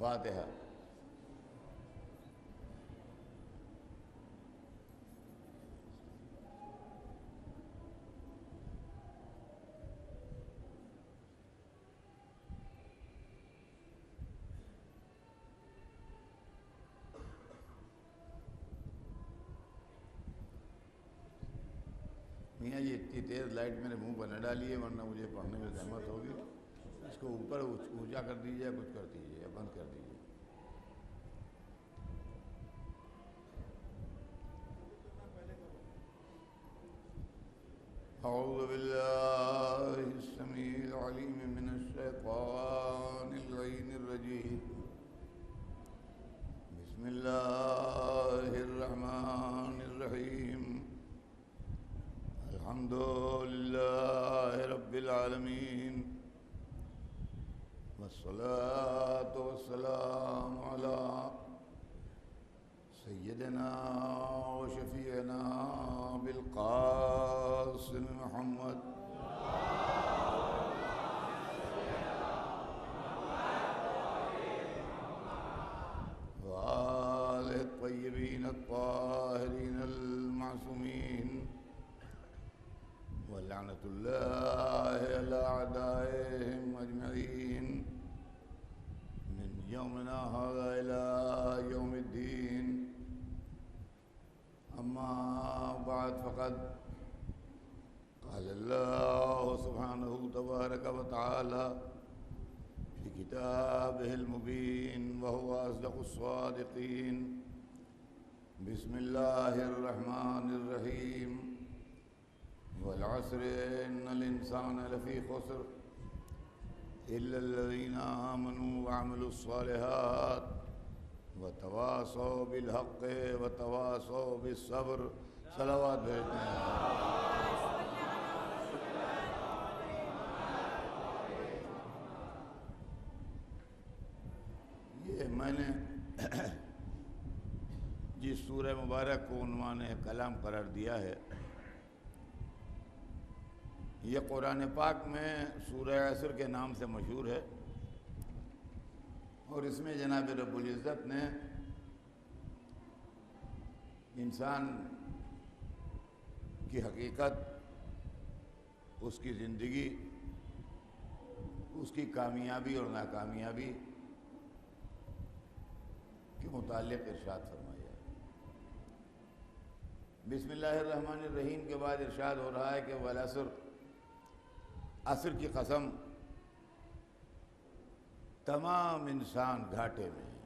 فاتحہ۔ میاں یہ اتنی تیز لائٹ میرے منہ پر نہ ڈالیے ورنہ مجھے پڑھنے میں زحمت ہوگی۔ اس کو اوپر اونچا کر دیجیے، کچھ کر دیجیے یا بند کر دیجیے۔ اعوذ باللہ السمیع العلیم من الشیطان اللعین الرجیم، بسم اللہ الرحمن الرحیم، الحمد للہ رب العالمین، والصلاة والسلام علی سیدنا و شفیعنا بالقاسم محمد وآلہ الطیبین الطاہرین المعصومین، ولعنۃ اللہ علی اعدائہم اجمعین من یومنا ھذا الی یوم الدین۔ اما بعد فقد قال اللہ سبحانہ تبارک و تعالی فی کتابہ المبین وہو اصدق الصادقین، بسم اللہ الرحمن الرحیم، والعصر ان الانسان لفی خسر الا الذین آمنوا وعملوا الصالحات وتواصوا بالحق وتواصوا بالصبر۔ صلوات بھیجتے ہیں۔ یہ میں نے جس سورہ مبارک کو عنوان کلام قرار دیا ہے، یہ قرآن پاک میں سورہ عصر کے نام سے مشہور ہے، اور اس میں جناب رب العزت نے انسان کی حقیقت، اس کی زندگی، اس کی کامیابی اور ناکامیابی کے متعلق ارشاد فرمایا۔ بسم اللہ الرحمن الرحیم کے بعد ارشاد ہو رہا ہے کہ والعصر، عصر کی قسم، تمام انسان گھاٹے میں ہیں،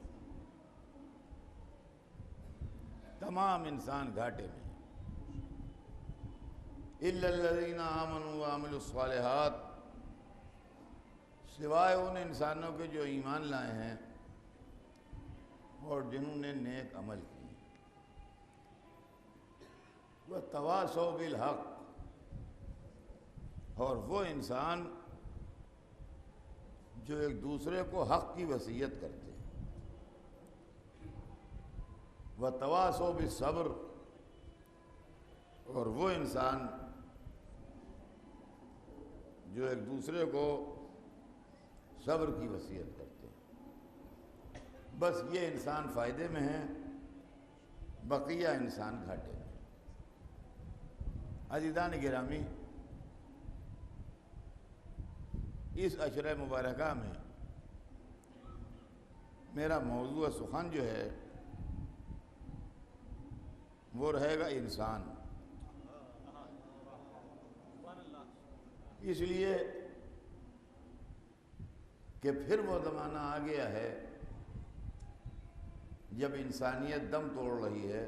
تمام انسان گھاٹے میں ہیں، الا الذین آمنوا وعملوا الصالحات، سوائے ان انسانوں کے جو ایمان لائے ہیں اور جنہوں نے نیک عمل کیے، وتواصوا بالحق، اور وہ انسان جو ایک دوسرے کو حق کی وصیت کرتے ہیں، وتواصوا بالصبر، اور وہ انسان جو ایک دوسرے کو صبر کی وصیت کرتے ہیں۔ بس یہ انسان فائدے میں ہیں، بقیہ انسان گھاٹے میں۔ عزیزان گرامی، اس عشرہ مبارکہ میں میرا موضوع سخن جو ہے وہ رہے گا انسان، اس لیے کہ پھر وہ زمانہ آ گیا ہے جب انسانیت دم توڑ رہی ہے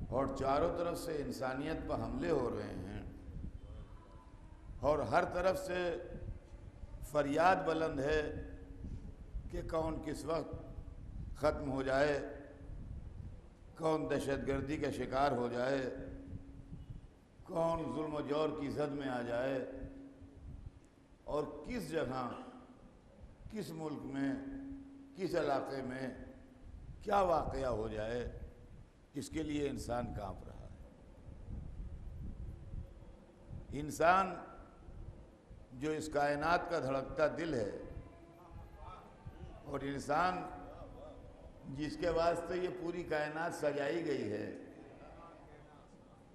اور چاروں طرف سے انسانیت پر حملے ہو رہے ہیں، اور ہر طرف سے فریاد بلند ہے کہ کون کس وقت ختم ہو جائے، کون دہشت گردی کا شکار ہو جائے، کون ظلم و جور کی زد میں آ جائے، اور کس جگہ، کس ملک میں، کس علاقے میں کیا واقعہ ہو جائے، اس کے لیے انسان کانپ رہا ہے۔ انسان جو اس کائنات کا دھڑکتا دل ہے، اور انسان جس کے واسطے یہ پوری کائنات سجائی گئی ہے،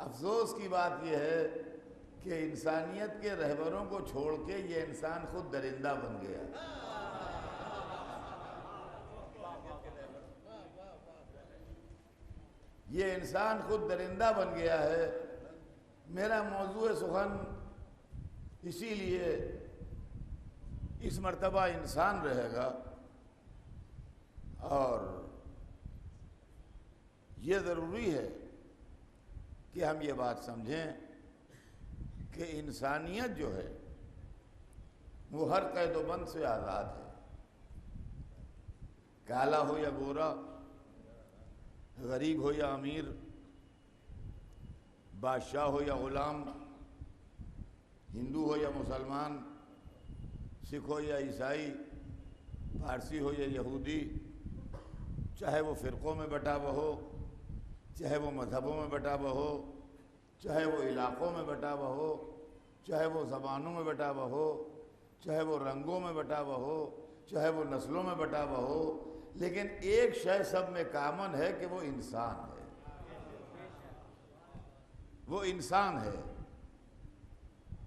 افسوس کی بات یہ ہے کہ انسانیت کے رہبروں کو چھوڑ کے یہ انسان خود درندہ بن گیا۔ یہ انسان خود درندہ بن گیا ہے۔ میرا موضوع سخن اسی لیے اس مرتبہ انسان رہے گا، اور یہ ضروری ہے کہ ہم یہ بات سمجھیں کہ انسانیت جو ہے وہ ہر قید و بند سے آزاد ہے۔ کالا ہو یا گورا، غریب ہو یا امیر، بادشاہ ہو یا غلام، ہندو ہو یا مسلمان، سکھ ہو یا عیسائی، پارسی ہو یا یہودی، چاہے وہ فرقوں میں بٹا ہوا ہو، چاہے وہ مذہبوں میں بٹا ہوا ہو، چاہے وہ علاقوں میں بٹا ہوا ہو، چاہے وہ زبانوں میں بٹا ہوا ہو، چاہے وہ رنگوں میں بٹا ہوا ہو، چاہے وہ نسلوں میں بٹا ہوا ہو، لیکن ایک شے سب میں کامن ہے کہ وہ انسان ہے۔ وہ انسان ہے،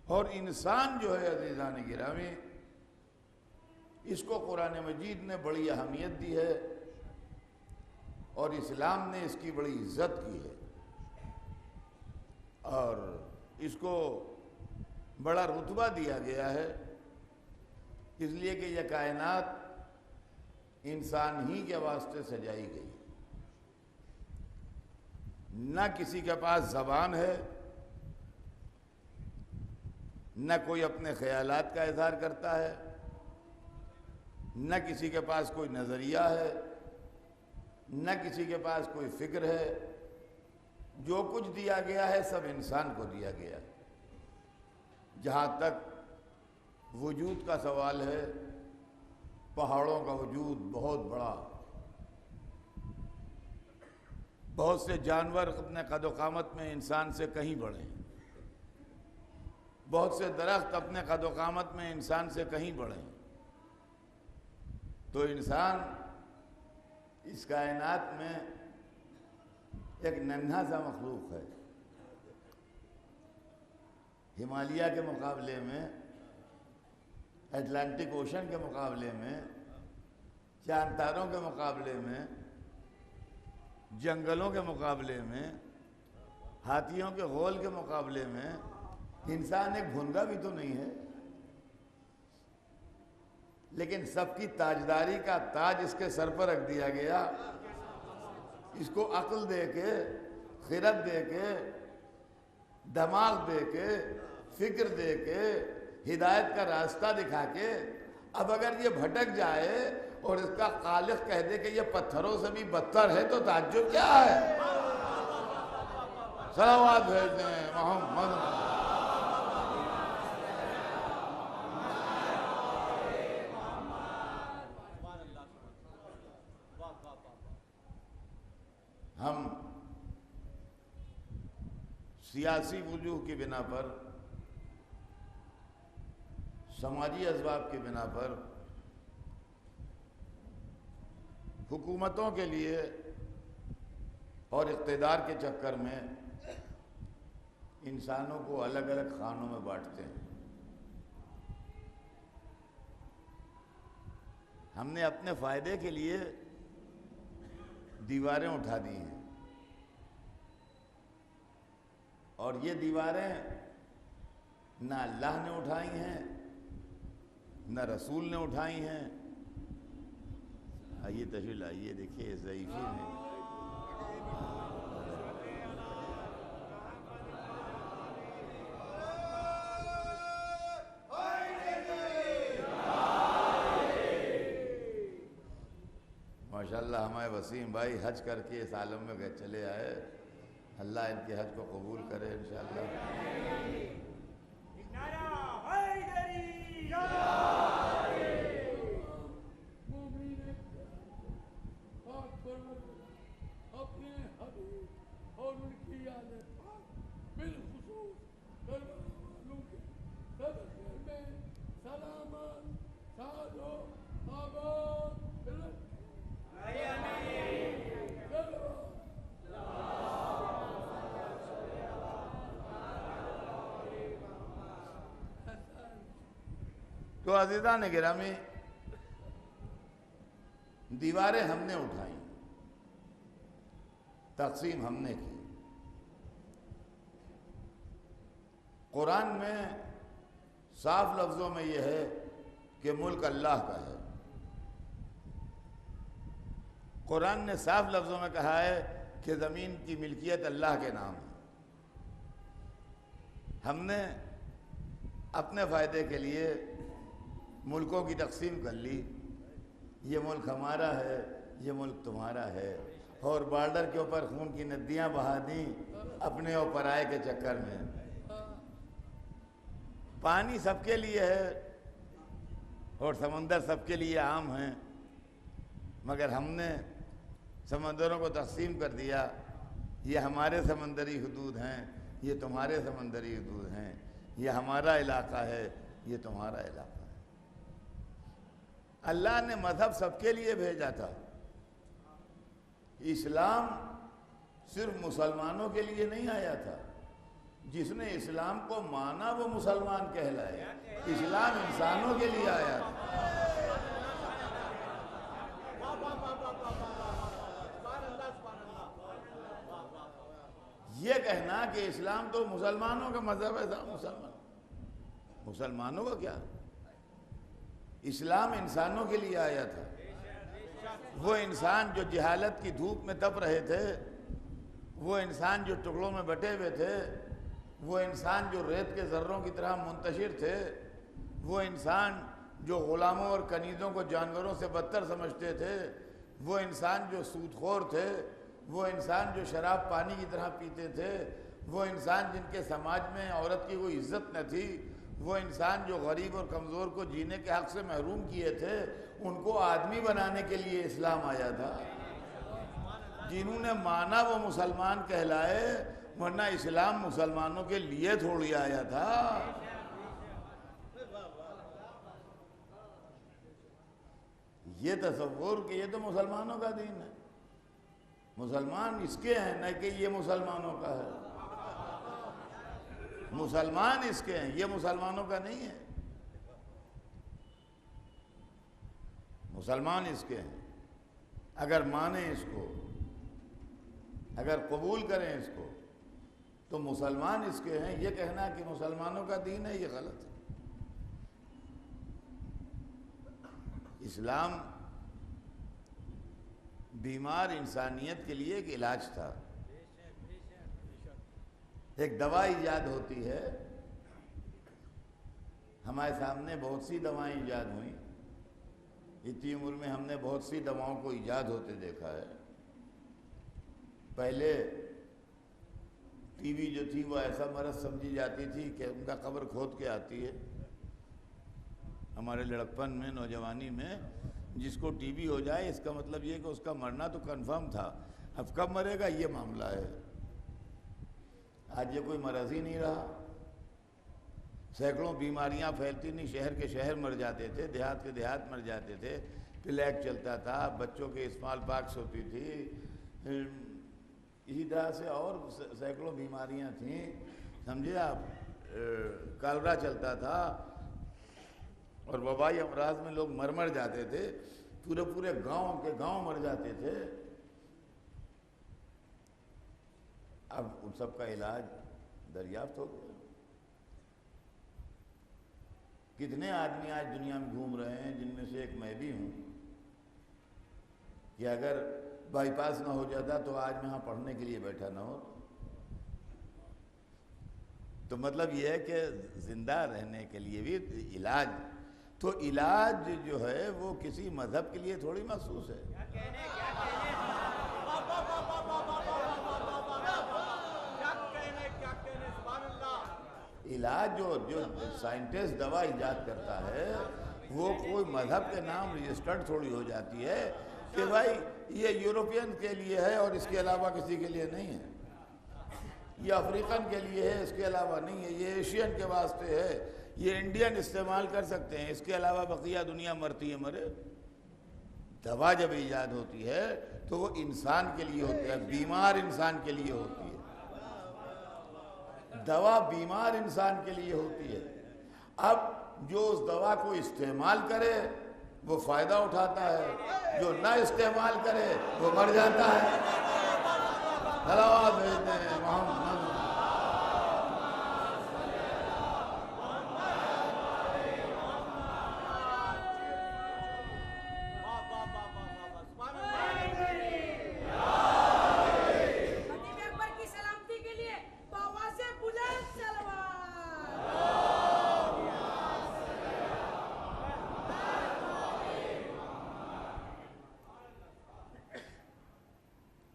اور انسان جو ہے عزیزان گرامی، اس کو قرآن مجید نے بڑی اہمیت دی ہے، اور اسلام نے اس کی بڑی عزت کی ہے، اور اس کو بڑا رتبہ دیا گیا ہے، اس لیے کہ یہ کائنات انسان ہی کے واسطے سجائی گئی۔ نہ کسی کے پاس زبان ہے، نہ کوئی اپنے خیالات کا اظہار کرتا ہے، نہ کسی کے پاس کوئی نظریہ ہے، نہ کسی کے پاس کوئی فکر ہے۔ جو کچھ دیا گیا ہے سب انسان کو دیا گیا ہے۔ جہاں تک وجود کا سوال ہے، پہاڑوں کا وجود بہت بڑا، بہت سے جانور اپنے قد و قامت میں انسان سے کہیں بڑے ہیں، بہت سے درخت اپنے قد و قامت میں انسان سے کہیں بڑے ہیں، تو انسان اس کائنات میں ایک ننھا سا مخلوق ہے۔ ہمالیہ کے مقابلے میں، اٹلانٹک اوشن کے مقابلے میں، چاند تاروں کے مقابلے میں، جنگلوں کے مقابلے میں، ہاتھیوں کے غول کے مقابلے میں انسان ایک بھونگا بھی تو نہیں ہے، لیکن سب کی تاجداری کا تاج اس کے سر پر رکھ دیا گیا۔ اس کو عقل دے کے، خرد دے کے، دماغ دے کے، فکر دے کے، ہدایت کا راستہ دکھا کے، اب اگر یہ بھٹک جائے اور اس کا خالق کہہ دے کہ یہ پتھروں سے بھی بدتر ہے تو تعجب کیا ہے؟ صلوات بھیجتے ہیں محمد۔ ہم سیاسی وجوہ کی بنا پر، سماجی اسباب کی بنا پر، حکومتوں کے لیے اور اقتدار کے چکر میں انسانوں کو الگ الگ خانوں میں بانٹتے ہیں۔ ہم نے اپنے فائدے کے لیے دیواریں اٹھا دی ہیں، اور یہ دیواریں نہ اللہ نے اٹھائی ہیں، نہ رسول نے اٹھائی ہیں۔ آئیے تشریف لائیے، دیکھیے ضعیفی میں ماشاءاللہ ہمارے وسیم بھائی حج کر کے اس عالم میں گئے چلے آئے، اللہ ان کے حج کو قبول کرے انشاءاللہ۔ اپنے حبیب اور ان کی آل پاک، بالخصوص کربلا والوں کے صدقے میں سلامت، شاد و آباد تو عزیزان گرامی، دیواریں ہم نے اٹھائیں، تقسیم ہم نے کی۔ قرآن میں صاف لفظوں میں یہ ہے کہ ملک اللہ کا ہے۔ قرآن نے صاف لفظوں میں کہا ہے کہ زمین کی ملکیت اللہ کے نام ہے۔ ہم نے اپنے فائدے کے لیے ملکوں کی تقسیم کر لی، یہ ملک ہمارا ہے، یہ ملک تمہارا ہے، اور بارڈر کے اوپر خون کی ندیاں بہا دیں اپنے اور پرائے کے چکر میں۔ پانی سب کے لیے ہے اور سمندر سب کے لیے عام ہیں، مگر ہم نے سمندروں کو تقسیم کر دیا، یہ ہمارے سمندری حدود ہیں، یہ تمہارے سمندری حدود ہیں، یہ ہمارا علاقہ ہے، یہ تمہارا علاقہ ہے۔ اللہ نے مذہب سب کے لیے بھیجا تھا۔ اسلام صرف مسلمانوں کے لیے نہیں آیا تھا، جس نے اسلام کو مانا وہ مسلمان کہلائے۔ اسلام انسانوں کے لیے آیا تھا۔ یہ کہنا کہ اسلام تو مسلمانوں کا مذہب ہے، مسلمانوں کا کیا؟ اسلام انسانوں کے لیے آیا تھا۔ وہ انسان جو جہالت کی دھوپ میں تپ رہے تھے، وہ انسان جو ٹکڑوں میں بٹے ہوئے تھے، وہ انسان جو ریت کے ذروں کی طرح منتشر تھے، وہ انسان جو غلاموں اور کنیزوں کو جانوروں سے بدتر سمجھتے تھے، وہ انسان جو سود خور تھے، وہ انسان جو شراب پانی کی طرح پیتے تھے، وہ انسان جن کے سماج میں عورت کی کوئی عزت نہ تھی، وہ انسان جو غریب اور کمزور کو جینے کے حق سے محروم کیے تھے، ان کو آدمی بنانے کے لیے اسلام آیا تھا۔ جنہوں نے مانا وہ مسلمان کہلائے، ورنہ اسلام مسلمانوں کے لیے تھوڑی آیا تھا۔ یہ تصور کہ یہ تو مسلمانوں کا دین ہے، مسلمان اس کے ہیں، نہ کہ یہ مسلمانوں کا ہے۔ مسلمان اس کے ہیں، یہ مسلمانوں کا نہیں ہے۔ مسلمان اس کے ہیں، اگر مانیں اس کو، اگر قبول کریں اس کو، تو مسلمان اس کے ہیں۔ یہ کہنا کہ مسلمانوں کا دین ہے، یہ غلط ہے۔ اسلام بیمار انسانیت کے لیے ایک علاج تھا۔ ایک دوا ایجاد ہوتی ہے، ہمارے سامنے بہت سی دوائیں ایجاد ہوئیں، اتنی عمر میں ہم نے بہت سی دواؤں کو ایجاد ہوتے دیکھا ہے۔ پہلے ٹی وی جو تھی وہ ایسا مرض سمجھی جاتی تھی کہ ان کا قبر کھود کے آتی ہے۔ ہمارے لڑکپن میں، نوجوانی میں، جس کو ٹی بی ہو جائے اس کا مطلب یہ کہ اس کا مرنا تو کنفرم تھا، اب کب مرے گا یہ معاملہ ہے۔ آج یہ کوئی مرض ہی نہیں رہا، سینکڑوں بیماریاں پھیلتی نہیں، شہر کے شہر مر جاتے تھے، دیہات کے دیہات مر جاتے تھے، پلیگ چلتا تھا، بچوں کے اسمال پاکس ہوتی تھی، اسی طرح سے اور سینکڑوں بیماریاں تھیں، سمجھے آپ، کالرا چلتا تھا، اور وبائی امراض میں لوگ مر جاتے تھے، پورے گاؤں کے گاؤں مر جاتے تھے۔ اب ان سب کا علاج دریافت ہو گیا۔ کتنے آدمی آج دنیا میں گھوم رہے ہیں، جن میں سے ایک میں بھی ہوں، کہ اگر بائی پاس نہ ہو جاتا تو آج میں یہاں پڑھنے کے لیے بیٹھا نہ ہو۔ تو مطلب یہ ہے کہ زندہ رہنے کے لیے بھی علاج، تو علاج جو ہے وہ کسی مذہب کے لیے تھوڑی مخصوص ہے۔ علاج جو سائنٹسٹ دوا ایجاد کرتا ہے وہ کوئی مذہب کے نام رجسٹرڈ تھوڑی ہو جاتی ہے کہ بھائی یہ یورپین کے لیے ہے اور اس کے علاوہ کسی کے لیے نہیں ہے، یہ افریقن کے لیے ہے اس کے علاوہ نہیں ہے، یہ ایشین کے واسطے ہے، یہ انڈین استعمال کر سکتے ہیں، اس کے علاوہ بقیہ دنیا مرتی ہے مرے۔ دوا جب ایجاد ہوتی ہے تو وہ انسان کے لیے ہوتی ہے، بیمار انسان کے لیے ہوتی ہے، دوا بیمار انسان کے لیے ہوتی ہے۔ اب جو اس دوا کو استعمال کرے وہ فائدہ اٹھاتا ہے، جو نہ استعمال کرے وہ مر جاتا ہے۔ صلوات بھیجتے ہیں محمد۔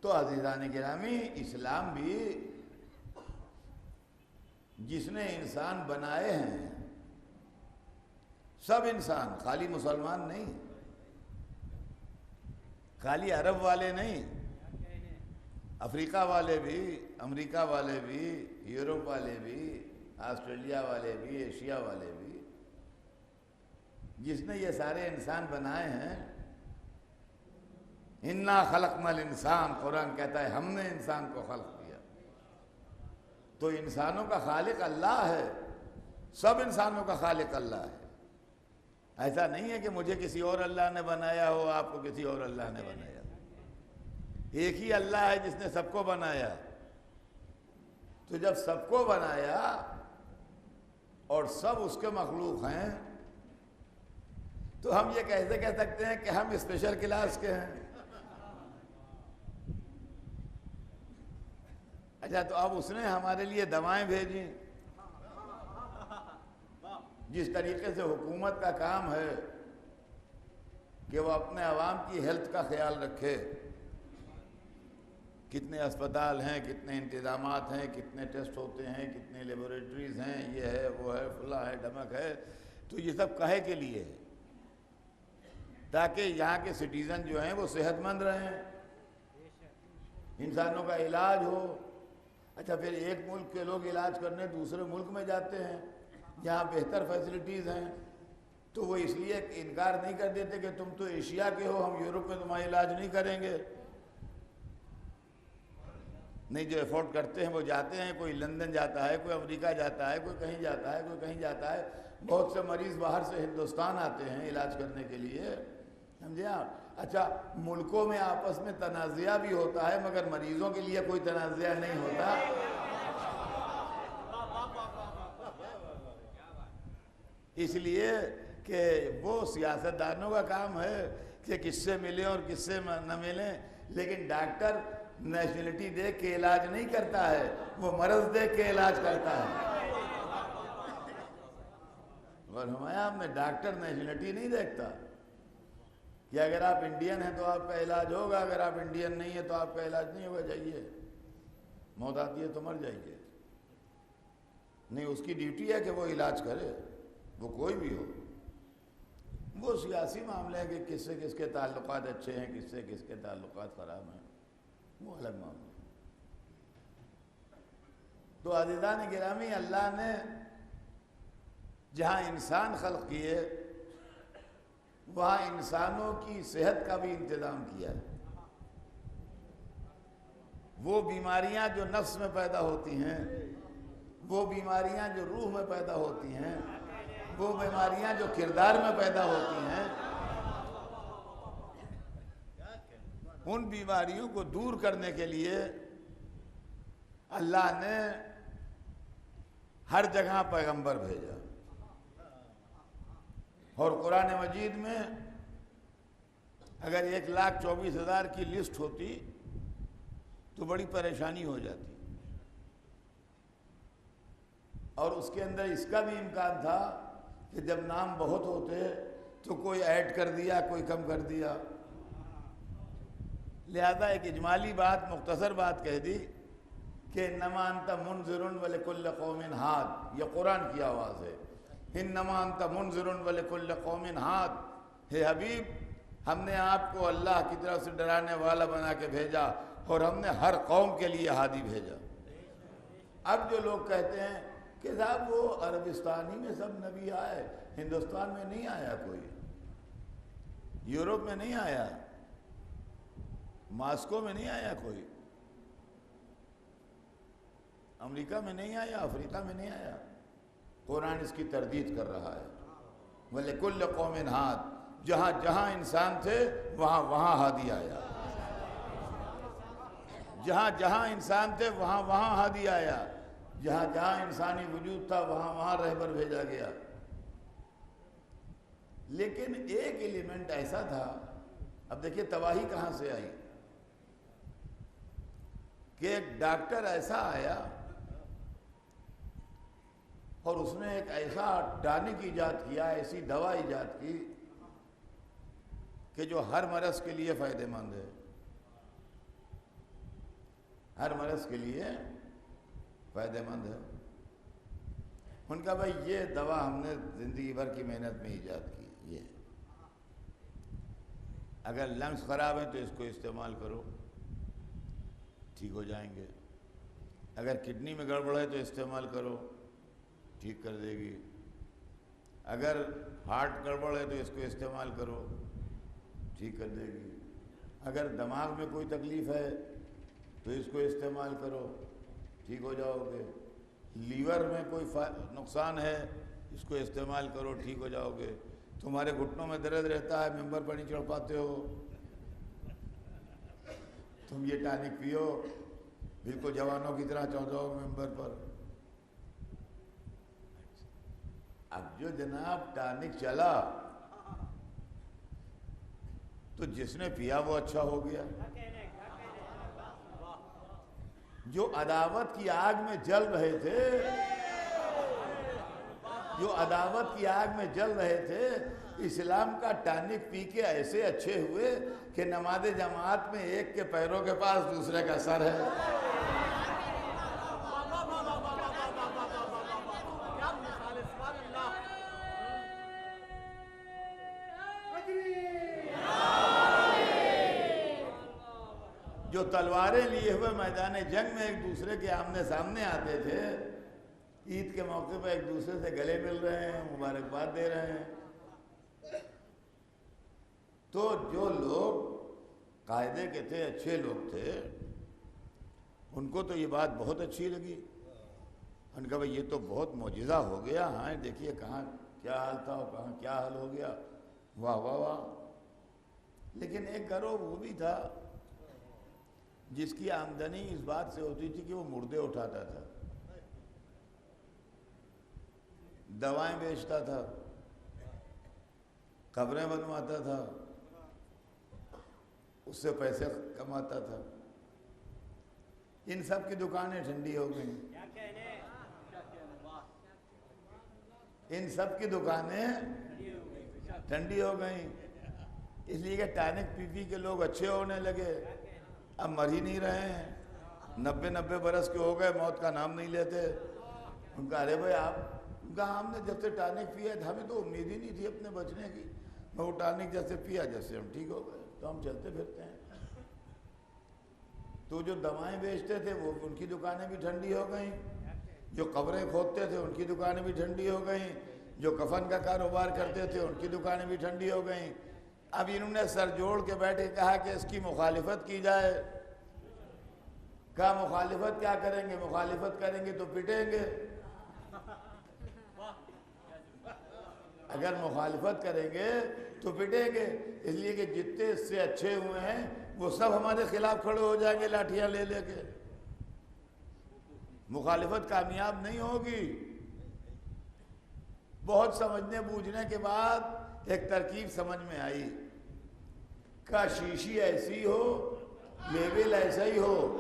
تو عزیزان گرامی، اسلام بھی جس نے انسان بنائے ہیں، سب انسان، خالی مسلمان نہیں، خالی عرب والے نہیں، افریقہ والے بھی، امریکہ والے بھی، یورپ والے بھی، آسٹریلیا والے بھی، ایشیا والے بھی، جس نے یہ سارے انسان بنائے ہیں۔ اِنَّا خَلَقْنَا الْإِنسَانَ، قرآن کہتا ہے ہم نے انسان کو خلق کیا۔ تو انسانوں کا خالق اللہ ہے، سب انسانوں کا خالق اللہ ہے۔ ایسا نہیں ہے کہ مجھے کسی اور اللہ نے بنایا ہو، آپ کو کسی اور اللہ نے بنایا ہو۔ ایک ہی اللہ ہے جس نے سب کو بنایا۔ تو جب سب کو بنایا اور سب اس کے مخلوق ہیں، تو ہم یہ کیسے کہہ سکتے ہیں کہ ہم اسپیشل کلاس کے ہیں؟ اچھا، تو اب اس نے ہمارے لیے دوائیں بھیجیں۔ جس طریقے سے حکومت کا کام ہے کہ وہ اپنے عوام کی ہیلتھ کا خیال رکھے، کتنے اسپتال ہیں، کتنے انتظامات ہیں، کتنے ٹیسٹ ہوتے ہیں، کتنے لیبوریٹریز ہیں، یہ ہے، وہ ہے، فلاں ہے، ڈھمک ہے، تو یہ سب کہے کے لیے ہے تاکہ یہاں کے سٹیزن جو ہیں وہ صحت مند رہیں، انسانوں کا علاج ہو۔ اچھا، پھر ایک ملک کے لوگ علاج کرنے دوسرے ملک میں جاتے ہیں جہاں بہتر فیسلٹیز ہیں، تو وہ اس لیے انکار نہیں کر دیتے کہ تم تو ایشیا کے ہو، ہم یورپ میں تمہارا علاج نہیں کریں گے۔ نہیں، جو افورڈ کرتے ہیں وہ جاتے ہیں، کوئی لندن جاتا ہے، کوئی امریکہ جاتا ہے، کوئی کہیں جاتا ہے، کوئی کہیں جاتا ہے۔ بہت سے مریض باہر سے ہندوستان آتے ہیں علاج کرنے کے لیے، سمجھے آپ؟ اچھا، ملکوں میں آپس میں تنازعہ بھی ہوتا ہے مگر مریضوں کے لیے کوئی تنازعہ نہیں ہوتا۔ اس لیے کہ وہ سیاستدانوں کا کام ہے کہ کس سے ملیں اور کس سے نہ ملیں، لیکن ڈاکٹر نیشنلٹی دیکھ کے علاج نہیں کرتا ہے، وہ مرض دیکھ کے علاج کرتا ہے۔ اور ہمارا ہم نے ڈاکٹر نیشنلٹی نہیں دیکھتا کہ اگر آپ انڈین ہیں تو آپ کا علاج ہوگا، اگر آپ انڈین نہیں ہیں تو آپ کا علاج نہیں ہوگا، جائیے، موت آتی ہے تو مر جائیے۔ نہیں، اس کی ڈیوٹی ہے کہ وہ علاج کرے، وہ کوئی بھی ہو۔ وہ سیاسی معاملے ہیں کہ کس سے کس کے تعلقات اچھے ہیں، کس سے کس کے تعلقات خراب ہیں، وہ الگ معاملہ۔ تو عزیزان گرامی، اللہ نے جہاں انسان خلق کیے وہاں انسانوں کی صحت کا بھی انتظام کیا ہے۔ وہ بیماریاں جو نفس میں پیدا ہوتی ہیں، وہ بیماریاں جو روح میں پیدا ہوتی ہیں، وہ بیماریاں جو کردار میں پیدا ہوتی ہیں، ان بیماریوں کو دور کرنے کے لیے اللہ نے ہر جگہ پیغمبر بھیجا۔ اور قرآن مجید میں اگر 1,24,000 کی لسٹ ہوتی تو بڑی پریشانی ہو جاتی، اور اس کے اندر اس کا بھی امکان تھا کہ جب نام بہت ہوتے تو کوئی ایڈ کر دیا، کوئی کم کر دیا۔ لہذا ایک اجمالی بات، مختصر بات کہہ دی کہ انما انت منذر ولکل قوم ہاد، یہ قرآن کی آواز ہے۔ انما انت منذر ولکل قوم ہاد، ہے حبیب، ہم نے آپ کو اللہ کی طرف سے ڈرانے والا بنا کے بھیجا اور ہم نے ہر قوم کے لیے ہادی بھیجا۔ اب جو لوگ کہتے ہیں کہ صاحب وہ عربستانی میں سب نبی آئے، ہندوستان میں نہیں آیا کوئی، یورپ میں نہیں آیا، ماسکو میں نہیں آیا کوئی، امریکہ میں نہیں آیا، افریقہ میں نہیں آیا۔ قرآن اس کی تردید کر رہا ہے۔ وَلِكُلِّ قَوْمٍ ہاد، جہاں جہاں انسان تھے وہاں وہاں ہادی آیا، جہاں جہاں انسان تھے وہاں وہاں ہادی آیا، جہاں جہاں انسانی وجود تھا وہاں وہاں رہبر بھیجا گیا۔ لیکن ایک ایلیمنٹ ایسا تھا، اب دیکھیے تباہی کہاں سے آئی، کہ ایک ڈاکٹر ایسا آیا اور اس نے ایک ایسا ٹانک ایجاد کیا، ایسی دوا ایجاد کی کہ جو ہر مرض کے لیے فائدہ مند ہے، ہر مرض کے لیے فائدہ مند ہے۔ ان کا بھائی یہ دوا ہم نے زندگی بھر کی محنت میں ایجاد کی، یہ اگر لنگس خراب ہیں تو اس کو استعمال کرو، ٹھیک ہو جائیں گے، اگر کڈنی میں گڑبڑ ہے تو استعمال کرو، ٹھیک کر دے گی، اگر ہارٹ گڑبڑ ہے تو اس کو استعمال کرو، ٹھیک کر دے گی، اگر دماغ میں کوئی تکلیف ہے تو اس کو استعمال کرو، ٹھیک ہو جاؤ گے، لیور میں کوئی نقصان ہے اس کو استعمال کرو، ٹھیک ہو جاؤ گے، تمہارے گھٹنوں میں درد رہتا ہے، ممبر پر نہیں چڑھ پاتے ہو، تم یہ ٹانک پیو، بالکل جوانوں کی طرح چڑھ جاؤ ممبر پر۔ اب جو جناب ٹانک چلا تو جس نے پیا وہ اچھا ہو گیا، جو عداوت کی آگ میں جل رہے تھے، جو عداوت کی آگ میں جل رہے تھے، اسلام کا ٹانک پی کے ایسے اچھے ہوئے کہ نماز جماعت میں ایک کے پیروں کے پاس دوسرے کا سر ہے۔ جو تلواریں لیے ہوئے میدان جنگ میں ایک دوسرے کے آمنے سامنے آتے تھے، عید کے موقع پہ ایک دوسرے سے گلے مل رہے ہیں، مبارکباد دے رہے ہیں، تو جو لوگ قاعدے کے تھے، اچھے لوگ تھے، ان کو تو یہ بات بہت اچھی لگی، ان کا بھئی یہ تو بہت معجزہ ہو گیا، ہاں دیکھیے کہاں کیا حال تھا اور کہاں کیا حال ہو گیا، واہ واہ واہ۔ لیکن ایک گروہ وہ بھی تھا جس کی آمدنی اس بات سے ہوتی تھی کہ وہ مردے اٹھاتا تھا، دوائیں بیچتا تھا، قبریں بنواتا تھا، اس سے پیسے کماتا تھا۔ ان سب کی دکانیں ٹھنڈی ہو گئیں، ان سب کی دکانیں ٹھنڈی ہو گئیں، اس لیے کہ ٹانک پی پی کے لوگ اچھے ہونے لگے، اب مر ہی نہیں رہے ہیں، 90 برس کے ہو گئے، موت کا نام نہیں لیتے۔ ان کا ارے بھائی آپ، ان کا ہم نے جب سے ٹانک پیا ہمیں تو امید ہی نہیں تھی اپنے بچنے کی، میں وہ ٹانک جیسے پیا جیسے ہم ٹھیک ہو گئے، تو ہم چلتے پھرتے ہیں۔ تو جو دوائیں بیچتے تھے وہ ان کی دکانیں بھی ٹھنڈی ہو گئیں، جو قبریں کھودتے تھے ان کی دکانیں بھی ٹھنڈی ہو گئیں، جو کفن کا کاروبار کرتے تھے ان کی دکانیں بھی ٹھنڈی ہو گئیں۔ اب انہوں نے سر جوڑ کے بیٹھے کہا کہ اس کی مخالفت کی جائے۔ کہا مخالفت کیا کریں گے؟ مخالفت کریں گے تو پٹیں گے، اگر مخالفت کریں گے تو پٹیں گے، اس لیے کہ جتنے اس سے اچھے ہوئے ہیں وہ سب ہمارے خلاف کھڑے ہو جائیں گے لاٹھیاں لے لے کے، مخالفت کامیاب نہیں ہوگی۔ بہت سمجھنے بوجھنے کے بعد ایک ترکیب سمجھ میں آئی، کہ شیشی ایسی ہو، لیبل ایسا ہی ہو،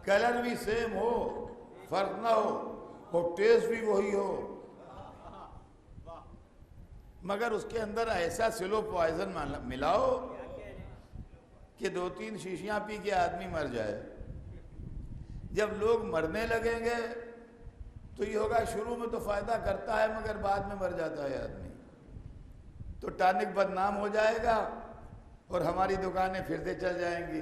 کلر بھی سیم ہو، فرق نہ ہو، اور ٹیسٹ بھی وہی ہو، مگر اس کے اندر ایسا سلو پوائزن ملاؤ کہ 2-3 شیشیاں پی کے آدمی مر جائے۔ جب لوگ مرنے لگیں گے تو یہ ہوگا شروع میں تو فائدہ کرتا ہے مگر بعد میں مر جاتا ہے آدمی، تو ٹانک بدنام ہو جائے گا، اور ہماری دکانیں پھر سے چل جائیں گی۔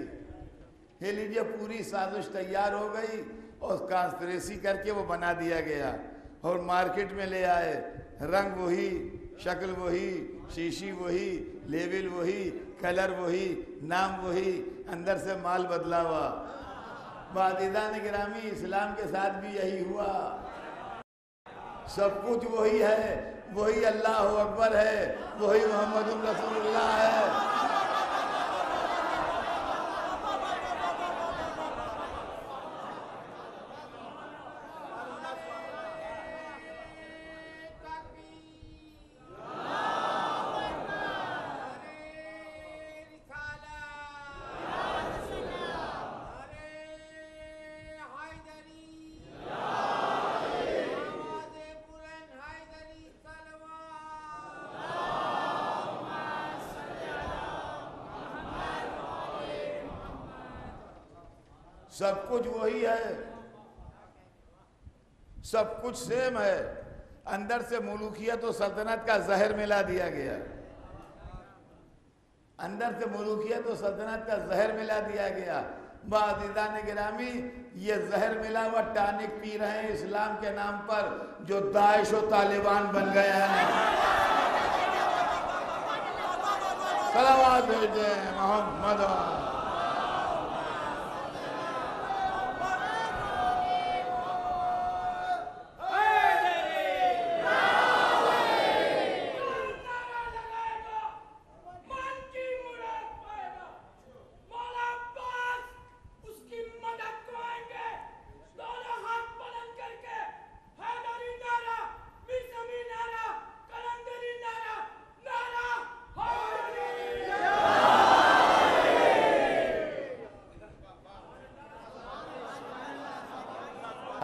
یہ لیجیے پوری سازش تیار ہو گئی اور کانسپریسی کر کے وہ بنا دیا گیا اور مارکیٹ میں لے آئے، رنگ وہی، شکل وہی، شیشی وہی، لیبل وہی، کلر وہی، نام وہی، اندر سے مال بدلا ہوا۔ عزیزان گرامی، اسلام کے ساتھ بھی یہی ہوا، سب کچھ وہی ہے، وہی اللہ اکبر ہے، وہی محمد رسول اللہ ہے۔ سب کچھ وہی ہے، سب کچھ سیم ہے، اندر سے ملوکیت و سلطنت کا زہر ملا دیا گیا، اندر سے ملوکیت و سلطنت کا زہر ملا دیا گیا۔ عزیزان گرامی، یہ زہر ملا ہوا ٹانک پی رہے ہیں اسلام کے نام پر جو داعش و طالبان بن گئے ہیں۔ صلوات بھیجیں محمد۔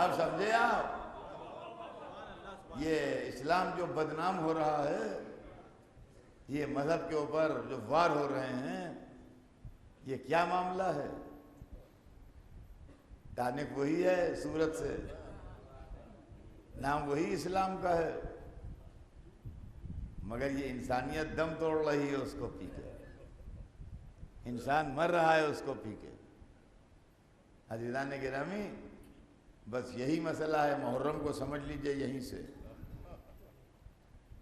اب سمجھے آپ، یہ اسلام جو بدنام ہو رہا ہے، یہ مذہب کے اوپر جو وار ہو رہے ہیں، یہ کیا معاملہ ہے؟ ٹانک وہی ہے صورت سے، نام وہی اسلام کا ہے، مگر یہ انسانیت دم توڑ رہی ہے اس کو پی کے، انسان مر رہا ہے اس کو پی کے۔ عزیزان گرامی، بس یہی مسئلہ ہے، محرم کو سمجھ لیجئے یہیں سے،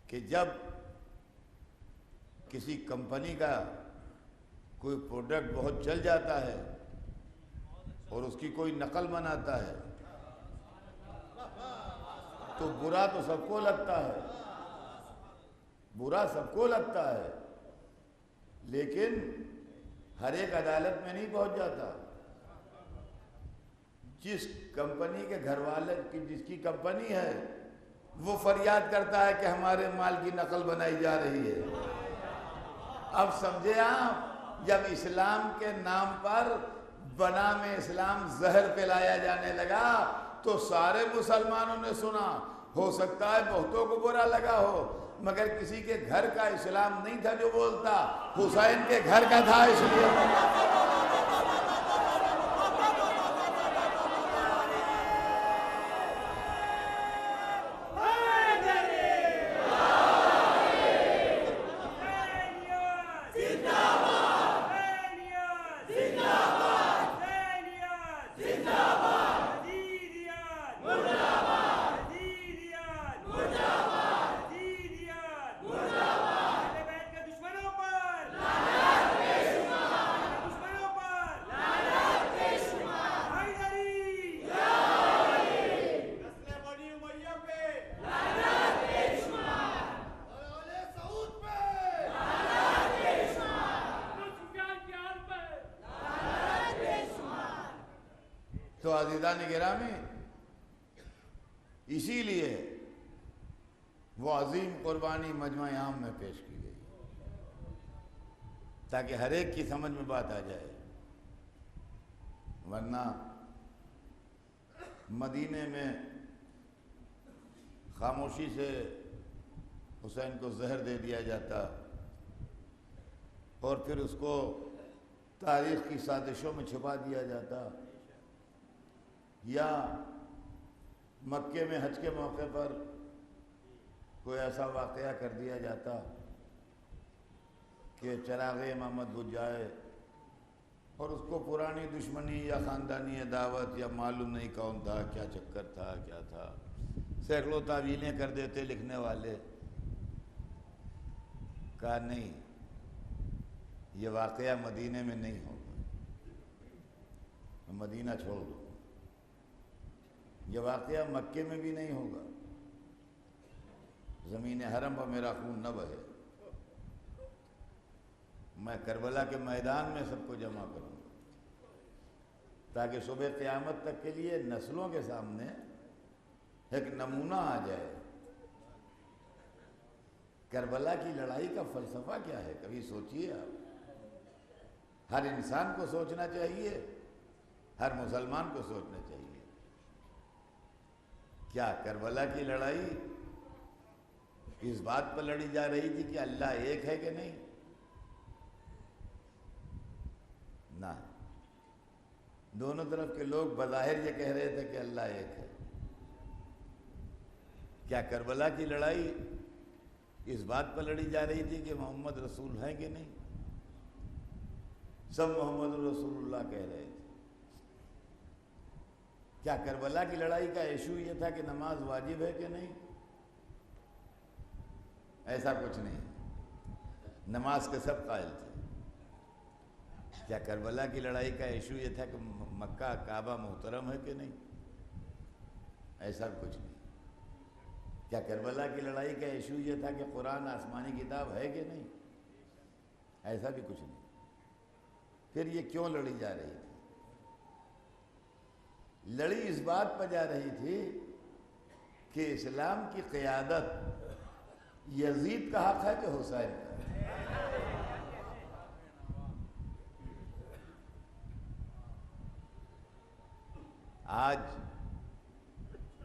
کہ جب کسی کمپنی کا کوئی پروڈکٹ بہت چل جاتا ہے اور اس کی کوئی نقل بناتا ہے تو برا تو سب کو لگتا ہے، برا سب کو لگتا ہے، لیکن ہر ایک عدالت میں نہیں پہنچ جاتا۔ جس کمپنی کے گھر والے کی جس کی کمپنی ہے وہ فریاد کرتا ہے کہ ہمارے مال کی نقل بنائی جا رہی ہے۔ اب سمجھے آپ، جب اسلام کے نام پر بنام اسلام زہر پلایا جانے لگا تو سارے مسلمانوں نے سنا، ہو سکتا ہے بہتوں کو برا لگا ہو، مگر کسی کے گھر کا اسلام نہیں تھا جو بولتا، حسین کے گھر کا تھا، اس لیے تو عزیزان گرامی، اسی لیے وہ عظیم قربانی مجمع عام میں پیش کی گئی تاکہ ہر ایک کی سمجھ میں بات آ جائے، ورنہ مدینے میں خاموشی سے حسین کو زہر دے دیا جاتا اور پھر اس کو تاریخ کی سازشوں میں چھپا دیا جاتا، یا مکے میں حج کے موقع پر کوئی ایسا واقعہ کر دیا جاتا کہ چراغ امامت بجھ جائے اور اس کو پرانی دشمنی یا خاندانی عداوت یا معلوم نہیں کون تھا، کیا چکر تھا، کیا تھا، سینکڑوں تعویلیں کر دیتے لکھنے والے. کہا نہیں، یہ واقعہ مدینے میں نہیں ہوگا، مدینہ چھوڑ دو. یہ واقعہ مکے میں بھی نہیں ہوگا، زمین حرم پر میرا خون نہ بہے. میں کربلا کے میدان میں سب کو جمع کروں گا تاکہ صبح قیامت تک کے لیے نسلوں کے سامنے ایک نمونہ آ جائے. کربلا کی لڑائی کا فلسفہ کیا ہے؟ کبھی سوچئے آپ؟ ہر انسان کو سوچنا چاہیے، ہر مسلمان کو سوچنا چاہیے. کیا کربلا کی لڑائی اس بات پر لڑی جا رہی تھی کہ اللہ ایک ہے کہ نہیں؟ نہ، دونوں طرف کے لوگ بظاہر یہ کہہ رہے تھے کہ اللہ ایک ہے. کیا کربلا کی لڑائی اس بات پر لڑی جا رہی تھی کہ محمد رسول ہیں کہ نہیں؟ سب محمد رسول اللہ کہہ رہے تھے. کیا کربلا کی لڑائی کا ایشو یہ تھا کہ نماز واجب ہے کہ نہیں؟ ایسا کچھ نہیں، نماز کے سب قائل تھے. کیا کربلا کی لڑائی کا ایشو یہ تھا کہ مکہ کعبہ محترم ہے کہ نہیں؟ ایسا کچھ نہیں. کیا کربلا کی لڑائی کا ایشو یہ تھا کہ قرآن آسمانی کتاب ہے کہ نہیں؟ ایسا بھی کچھ نہیں. پھر یہ کیوں لڑی جا رہی تھی؟ لڑی اس بات پر جا رہی تھی کہ اسلام کی قیادت یزید کا حق ہے کہ حسین کا؟ آج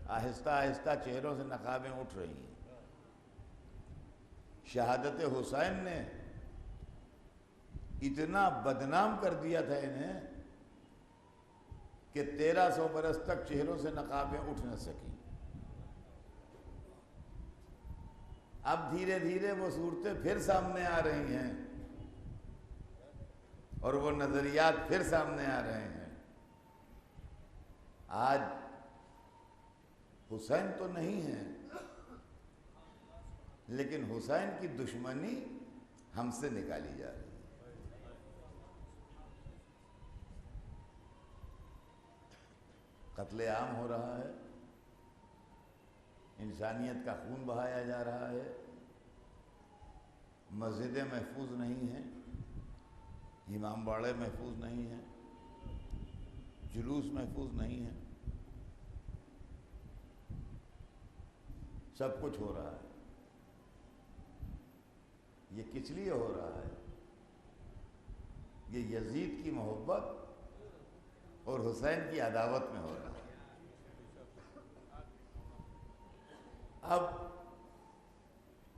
آہستہ آہستہ چہروں سے نقابیں اٹھ رہی ہیں. شہادت حسین نے اتنا بدنام کر دیا تھا انہیں کہ 1300 برس تک چہروں سے نقابیں اٹھ نہ سکیں. اب دھیرے دھیرے وہ صورتیں پھر سامنے آ رہی ہیں اور وہ نظریات پھر سامنے آ رہے ہیں. آج حسین تو نہیں ہے، لیکن حسین کی دشمنی ہم سے نکالی جا رہی ہے. قتل عام ہو رہا ہے، انسانیت کا خون بہایا جا رہا ہے، مسجدیں محفوظ نہیں ہیں، امام باڑے محفوظ نہیں ہیں، جلوس محفوظ نہیں ہیں. سب کچھ ہو رہا ہے. یہ کس لیے ہو رہا ہے؟ یہ یزید کی محبت اور حسین کی عداوت میں ہو رہا ہے. اب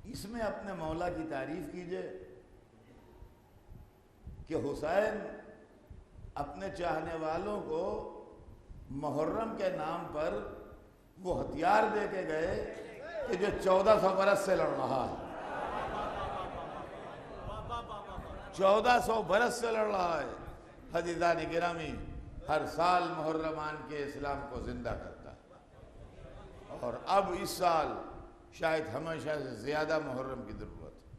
اس میں اپنے مولا کی تعریف کیجئے کہ حسین اپنے چاہنے والوں کو محرم کے نام پر وہ ہتھیار دے کے گئے کہ جو 1400 برس سے لڑ رہا ہے. 1400 برس سے لڑ رہا ہے. عزیزان گرامی، ہر سال محرم آن کے اسلام کو زندہ کرتا ہے، اور اب اس سال شاید ہمیشہ سے زیادہ محرم کی ضرورت ہے.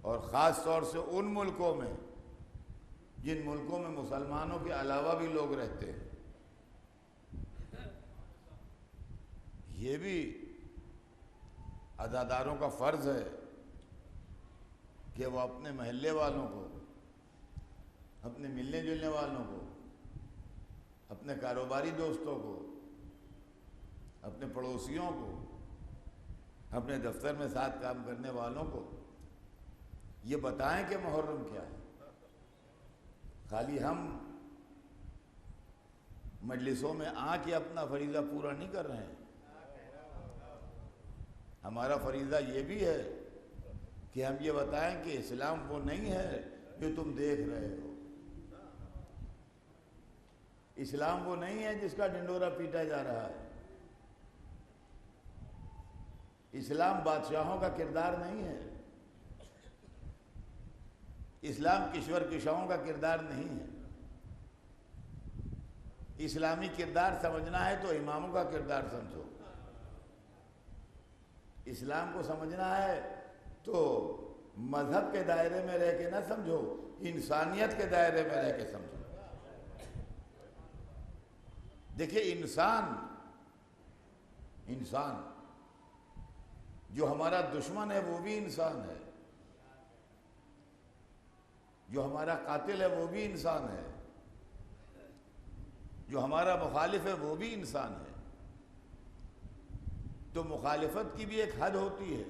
اور خاص طور سے ان ملکوں میں جن ملکوں میں مسلمانوں کے علاوہ بھی لوگ رہتے ہیں. یہ بھی عزاداروں کا فرض ہے کہ وہ اپنے محلے والوں کو، اپنے ملنے جلنے والوں کو، اپنے کاروباری دوستوں کو، اپنے پڑوسیوں کو، اپنے دفتر میں ساتھ کام کرنے والوں کو یہ بتائیں کہ محرم کیا ہے. خالی ہم مجلسوں میں آ کے اپنا فریضہ پورا نہیں کر رہے ہیں. ہمارا فریضہ یہ بھی ہے کہ ہم یہ بتائیں کہ اسلام وہ نہیں ہے جو تم دیکھ رہے ہو. اسلام وہ نہیں ہے جس کا ڈنڈورا پیٹا جا رہا ہے. اسلام بادشاہوں کا کردار نہیں ہے. اسلام کشور کشاؤں کا کردار نہیں ہے. اسلامی کردار سمجھنا ہے تو اماموں کا کردار سمجھو. اسلام کو سمجھنا ہے تو مذہب کے دائرے میں رہ کے نہ سمجھو، انسانیت کے دائرے میں رہ کے سمجھو. دیکھیے انسان جو ہمارا دشمن ہے وہ بھی انسان ہے، جو ہمارا قاتل ہے وہ بھی انسان ہے، جو ہمارا مخالف ہے وہ بھی انسان ہے. تو مخالفت کی بھی ایک حد ہوتی ہے،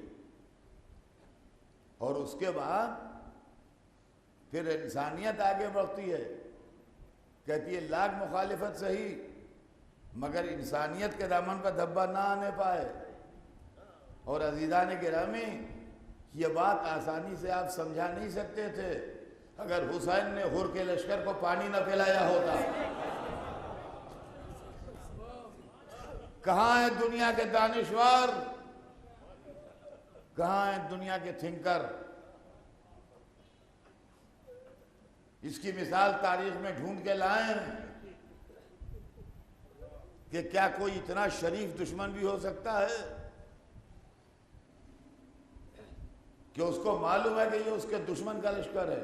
اور اس کے بعد پھر انسانیت آگے بڑھتی ہے، کہتی ہے لاکھ مخالفت صحیح مگر انسانیت کے دامن پر دھبا نہ آنے پائے. اور عزیزان گرامی، یہ بات آسانی سے آپ سمجھا نہیں سکتے تھے اگر حسین نے حر کے لشکر کو پانی نہ پلایا ہوتا. کہاں ہیں دنیا کے دانشور، کہاں ہیں دنیا کے تھنکر؟ اس کی مثال تاریخ میں ڈھونڈ کے لائیں کہ کیا کوئی اتنا شریف دشمن بھی ہو سکتا ہے کہ اس کو معلوم ہے کہ یہ اس کے دشمن کا لشکر ہے،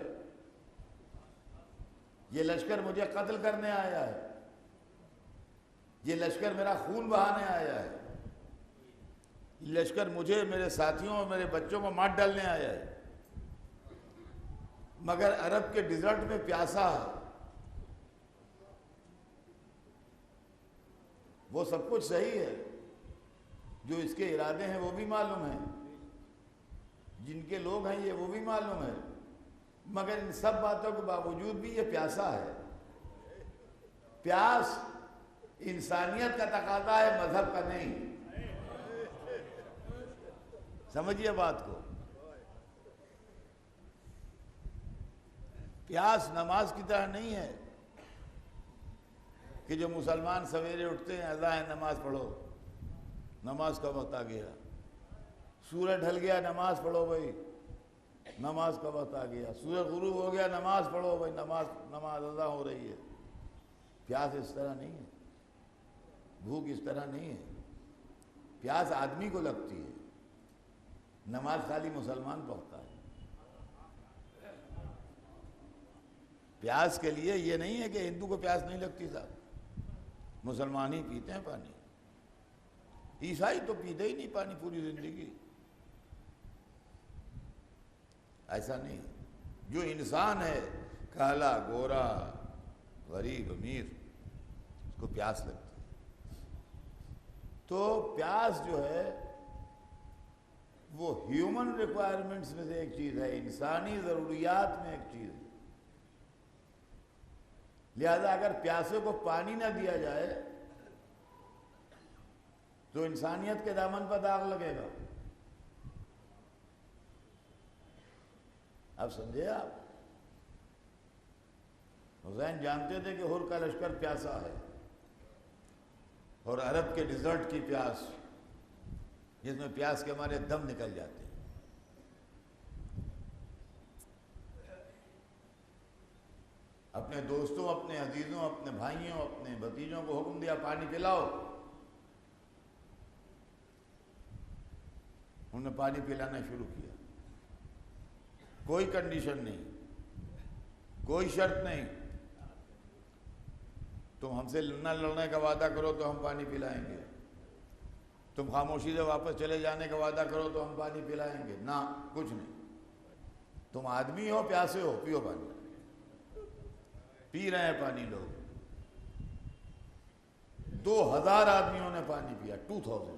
یہ لشکر مجھے قتل کرنے آیا ہے، یہ لشکر میرا خون بہانے آیا ہے، یہ لشکر مجھے، میرے ساتھیوں اور میرے بچوں کو مار ڈالنے آیا ہے. مگر عرب کے ڈیزرٹ میں پیاسا ہے. وہ سب کچھ صحیح ہے، جو اس کے ارادے ہیں وہ بھی معلوم ہیں، جن کے لوگ ہیں یہ وہ بھی معلوم ہے، مگر ان سب باتوں کے باوجود بھی یہ پیاسا ہے. پیاس انسانیت کا تقاضا ہے، مذہب کا نہیں. سمجھیے بات کو. پیاس نماز کی طرح نہیں ہے کہ جو مسلمان سویرے اٹھتے ہیں اذان ہے نماز پڑھو، نماز کا وقت آ گیا، سورج ڈھل گیا نماز پڑھو بھائی، نماز کا وقت آ گیا، سورج غروب ہو گیا نماز پڑھو بھائی، نماز اذان ہو رہی ہے. پیاس اس طرح نہیں ہے، بھوک اس طرح نہیں ہے. پیاس آدمی کو لگتی ہے، نماز خالی مسلمان پڑھتا ہے. پیاس کے لیے یہ نہیں ہے کہ ہندو کو پیاس نہیں لگتی صاحب، مسلمان ہی پیتے ہیں پانی، عیسائی تو پیتے ہی نہیں پانی پوری زندگی. ایسا نہیں. جو انسان ہے کالا گورا غریب امیر، اس کو پیاس لگتی ہے. تو پیاس جو ہے وہ ہیومن ریکوائرمنٹس میں سے ایک چیز ہے، انسانی ضروریات میں ایک چیز ہے. لہذا اگر پیاسے کو پانی نہ دیا جائے تو انسانیت کے دامن پر داغ لگے گا. اب سمجھے آپ؟ حسین جانتے تھے کہ حر کا لشکر پیاسا ہے، اور عرب کے ڈیزرٹ کی پیاس جس میں پیاس کے ہمارے دم نکل جاتے ہیں. اپنے دوستوں، اپنے عزیزوں، اپنے بھائیوں، اپنے بھتیجوں کو حکم دیا پانی پلاؤ، انہوں نے پانی پلانا شروع کیا. کوئی کنڈیشن نہیں، کوئی شرط نہیں. تم ہم سے نہ لڑنے کا وعدہ کرو تو ہم پانی پلائیں گے، تم خاموشی سے واپس چلے جانے کا وعدہ کرو تو ہم پانی پلائیں گے. نہ، کچھ نہیں. تم آدمی ہو، پیاسے ہو، پیو پانی. پی رہے ہیں پانی لوگ. 2000 آدمیوں نے پانی پیا. 2000.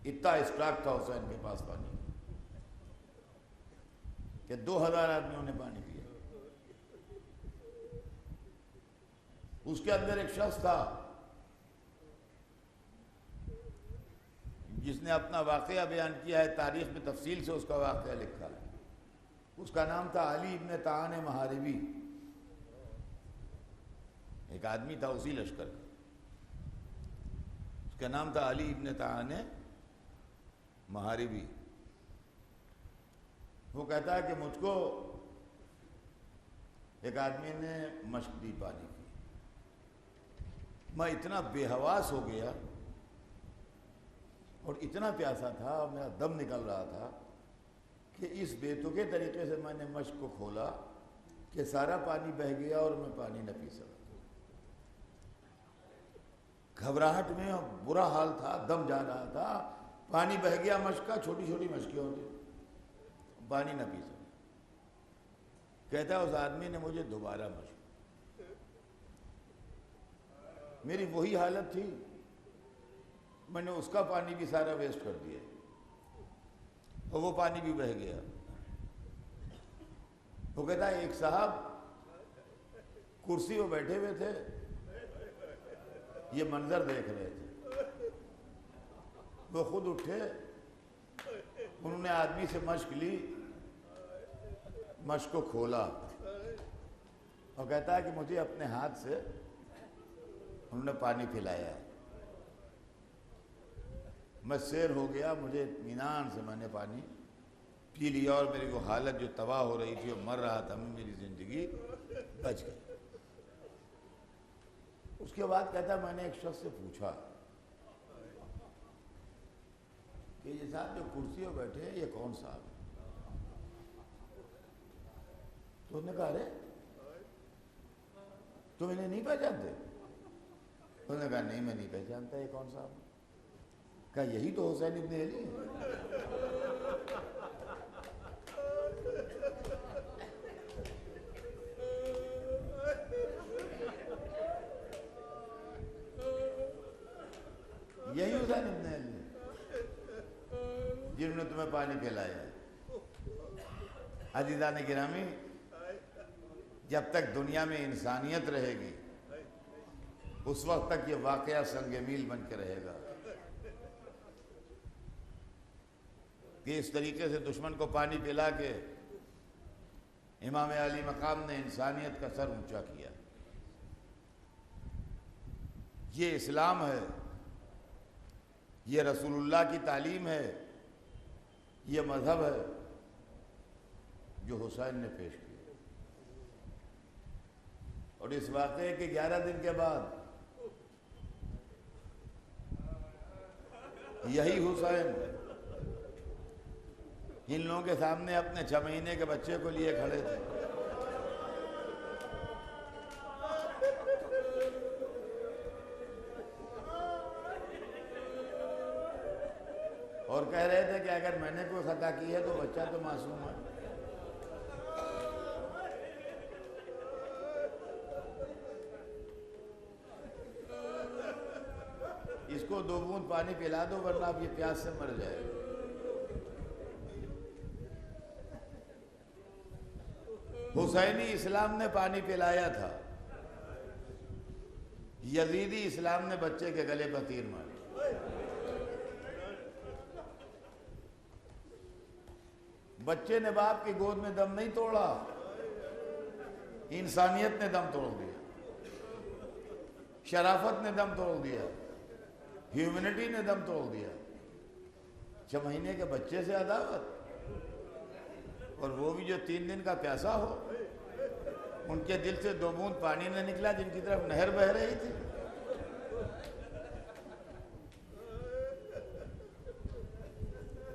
اتنا اسٹاک تھا حسین کے پاس پانی کہ 2000 آدمیوں نے پانی پیا. اس کے اندر ایک شخص تھا جس نے اپنا واقعہ بیان کیا ہے، تاریخ میں تفصیل سے اس کا واقعہ لکھا ہے. اس کا نام تھا علی ابن طعان محاربی. ایک آدمی تھا اسی لشکر کا، اس کا نام تھا علی ابن طعان محاربی. وہ کہتا ہے کہ مجھ کو ایک آدمی نے مشق دی پانی کی، میں اتنا بے حواس ہو گیا اور اتنا پیاسا تھا اور میرا دم نکل رہا تھا کہ اس بے تکے طریقے سے میں نے مشق کو کھولا کہ سارا پانی بہہ گیا اور میں پانی نہ پی سکا۔ گھبراہٹ میں برا حال تھا، دم جا رہا تھا، پانی بہہ گیا مشق کا، چھوٹی چھوٹی مشقیں ہوتی، پانی نہ پی سکا۔ کہتا ہے اس آدمی نے مجھے دوبارہ مشق، میری وہی حالت تھی، میں نے اس کا پانی بھی سارا ویسٹ کر دیا اور وہ پانی بھی بہہ گیا۔ وہ کہتا ہے ایک صاحب کرسی پہ بیٹھے ہوئے تھے، یہ منظر دیکھ رہے تھے، وہ خود اٹھے، انہوں نے آدمی سے مشق لی، مشق کو کھولا اور کہتا ہے کہ مجھے اپنے ہاتھ سے انہوں نے پانی پلایا ہے، میں سیر ہو گیا، مجھے اطمینان سے میں نے پانی پی لیا اور میری وہ حالت جو تباہ ہو رہی تھی اور مر رہا تھا، میری زندگی بچ گئی۔ اس کے بعد کہتا ہے میں نے ایک شخص سے پوچھا کہ یہ صاحب جو کرسی پہ بیٹھے ہیں یہ کون صاحب ہے؟ تو انہوں نے کہا ارے تم انہیں نہیں پہچانتے؟ انہوں نے کہا نہیں میں نہیں پہچانتا، یہ کون صاحب ہے؟ کہا یہی تو حسین ابن علی ہے۔ یہی حسین ابن علی ہے جنہوں نے تمہیں پانی پلایا ہے۔ عزیزان گرامی، جب تک دنیا میں انسانیت رہے گی اس وقت تک یہ واقعہ سنگ میل بن کے رہے گا کہ اس طریقے سے دشمن کو پانی پلا کے امام علی مقام نے انسانیت کا سر اونچا کیا۔ یہ اسلام ہے، یہ رسول اللہ کی تعلیم ہے، یہ مذہب ہے جو حسین نے پیش کیا۔ اور اس واقعے کے 11 دن کے بعد یہی حسین ان لوگوں کے سامنے اپنے 6 مہینے کے بچے کو لیے کھڑے تھے، اور کہہ رہے تھے کہ اگر میں نے کوئی خطا کی ہے تو بچہ تو معصوم ہے۔ اس کو 2 بوند پانی پلا دو ورنہ اب یہ پیاس سے مر جائے گا۔ حسینی اسلام نے پانی پلایا تھا، یزیدی اسلام نے بچے کے گلے پر تیر ماری۔ بچے نے باپ کی گود میں دم نہیں توڑا، انسانیت نے دم توڑ دیا، شرافت نے دم توڑ دیا، ہیومنٹی نے دم توڑ دیا۔ 6 مہینے کے بچے سے عداوت، اور وہ بھی جو 3 دن کا پیاسا ہو، ان کے دل سے 2 بوند پانی نہ نکلا جن کی طرف نہر بہہ رہی تھی۔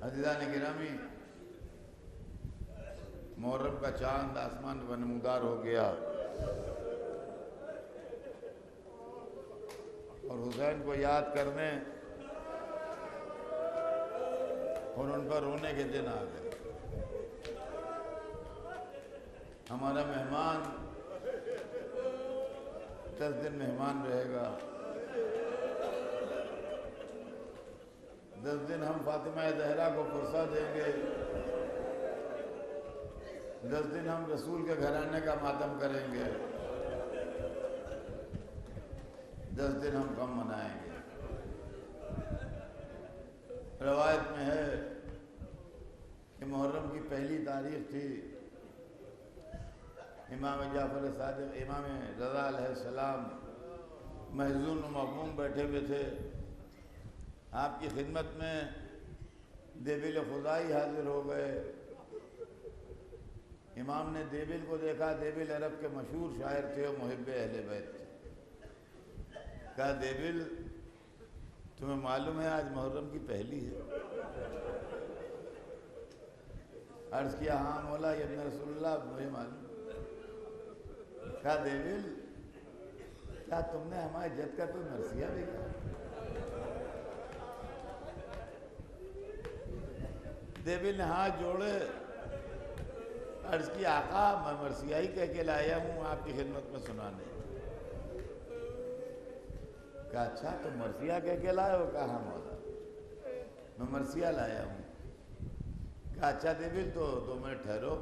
عزیزان گرامی، محرم کا چاند آسمان پر نمودار ہو گیا اور حسین کو یاد کرنے اور ان پر رونے کے دن آ گئے۔ ہمارا مہمان 10 دن مہمان رہے گا، 10 دن ہم فاطمہ زہرا کو فرصہ دیں گے، 10 دن ہم رسول کے گھرانے کا ماتم کریں گے، 10 دن ہم غم منائیں گے۔ روایت میں ہے کہ محرم کی پہلی تاریخ تھی، امام جعفر صادق، امام رضا علیہ السلام محزون و مغموم بیٹھے ہوئے تھے، آپ کی خدمت میں دیویل خدائی حاضر ہو گئے۔ امام نے دیبل کو دیکھا، دیبل عرب کے مشہور شاعر تھے اور محب اہل بیت تھے۔ کہا دیبل تمہیں معلوم ہے آج محرم کی پہلی ہے؟ عرض کیا ہاں مولا یا ابن رسول اللہ مجھے معلوم۔ کہا دیبل کیا تم نے ہمارے جد کا کوئی مرثیہ بھی کہا؟ دیبل نے ہاتھ جوڑے، عرض کی آقا میں مرثیہ ہی کہہ کے لایا ہوں آپ کی خدمت میں سنانے۔ کہا اچھا تم مرثیہ کہہ کے لائے ہو؟ کہا ہاں مولا میں مرثیہ لایا ہوں۔ کہا اچھا دیبل تو 2 منٹ ٹھہرو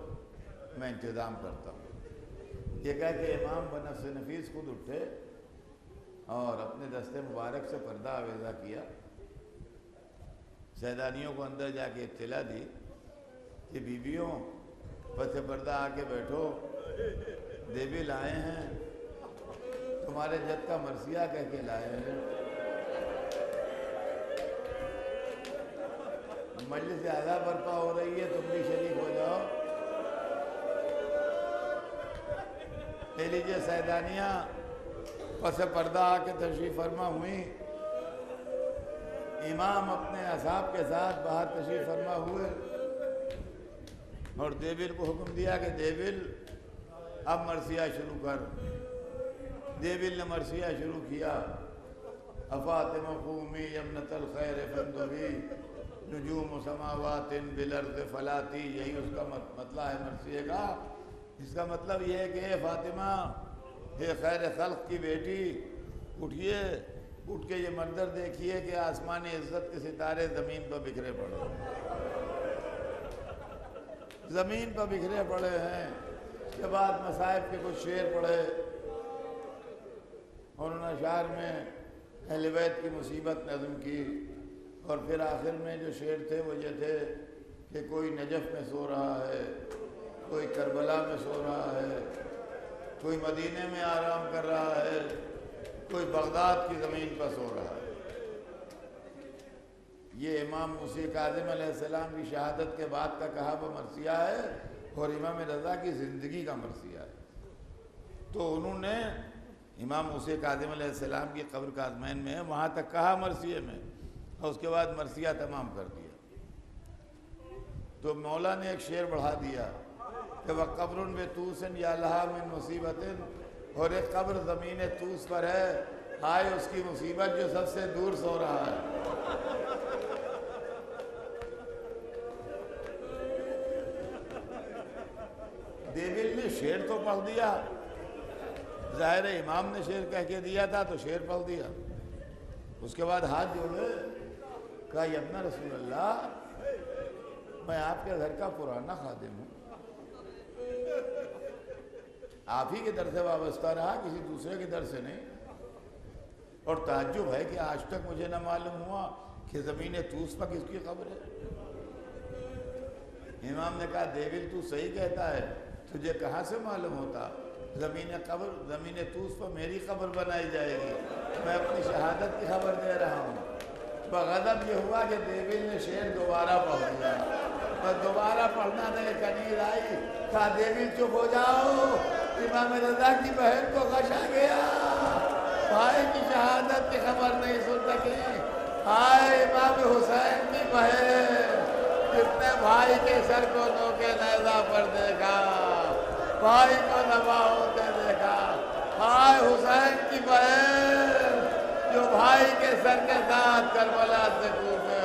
میں انتظام کرتا ہوں۔ یہ کہا کہ امام بنفس نفیس خود اٹھے اور اپنے دست مبارک سے پردہ آویزہ کیا، سیدانیوں کو اندر جا کے اطلاع دی کہ بیویوں پس پردہ آ کے بیٹھو، دیبل آئے ہیں تمہارے جد کا مرثیہ کہہ کے لائے ہیں۔ مجلس اعلیٰ برپا ہو رہی ہے، تم بھی شریک ہو جاؤ۔ لے لیجیے سیدانیاں پس پردہ آ کے تشریف فرما ہوئی۔ امام اپنے اصحاب کے ساتھ باہر تشریف فرما ہوئے اور دیبل کو حکم دیا کہ دیبل اب مرثیہ شروع کر۔ دیبل نے مرثیہ شروع کیا۔ افاطمہ قومی یمنۃ الخیر فانظری نجوم سماوات بالارض فلاتی، یہی اس کا مطلب ہے مرثیے کا۔ اس کا مطلب یہ ہے کہ اے فاطمہ، اے خیر خلق کی بیٹی، اٹھیے، اٹھ کے یہ منظر دیکھیے کہ آسمان عزت کے ستارے زمین پر بکھرے پڑے زمین پر بکھرے پڑے ہیں۔ اس کے بعد مصائب کے کچھ شعر پڑھے، اور انہوں نے اشعار میں اہل بیت کی مصیبت نظم کی، اور پھر آخر میں جو شعر تھے وہ یہ تھے کہ کوئی نجف میں سو رہا ہے، کوئی کربلا میں سو رہا ہے، کوئی مدینے میں آرام کر رہا ہے، کوئی بغداد کی زمین پر سو رہا ہے۔ یہ امام موسیٰ کاظم علیہ السلام کی شہادت کے بعد کا کہا وہ مرثیہ ہے، اور امام رضا کی زندگی کا مرثیہ ہے۔ تو انہوں نے امام موسیٰ کاظم علیہ السلام کی قبر کاظمین میں ہے، وہاں تک کہا مرثیے میں، اور اس کے بعد مرثیہ تمام کر دیا۔ تو مولا نے ایک شعر بڑھا دیا کہ وَقَبْرٌ بِطُوسٍ يَا لَهَا مِن مُصِیبَةٍ، اور ایک قبر زمین طوس پر ہے، ہائے اس کی مصیبت جو سب سے دور سو رہا ہے۔ دیبل نے شعر تو پڑھ دیا، ظاہر امام نے شعر کہہ کے دیا تھا تو شعر پڑھ دیا۔ اس کے بعد ہاتھ جوڑے، کہا یا ابن رسول اللہ میں آپ کے گھر کا پرانا خادم ہوں، آپ ہی کے در سے وابستہ رہا، کسی دوسرے کے در سے نہیں، اور تعجب ہے کہ آج تک مجھے نہ معلوم ہوا کہ زمین طوس پر کس کی قبر ہے۔ امام نے کہا دیبل تو صحیح کہتا ہے، تجھے کہاں سے معلوم ہوتا؟ زمین طوس پر میری قبر بنائی جائے گی، میں اپنی شہادت کی خبر دے رہا ہوں۔ بغضب یہ ہوا کہ دیبل نے شعر دوبارہ پڑھ دیا، بس دوبارہ پڑھنا نہیں، کنیز آئی، کہا دیبل چپ ہو جاؤ، امام رضا کی بہن کو غش آ گیا، بھائی کی شہادت کی خبر نہیں سن سکی۔ ہائے امام حسین کی بہن، جس نے بھائی کے سر کو نوکے نیزہ پر دیکھا، بھائی کو نبا ہوتے دیکھا۔ ہائے حسین کی بہن جو بھائی کے سر کے ساتھ کربلا سے کوفے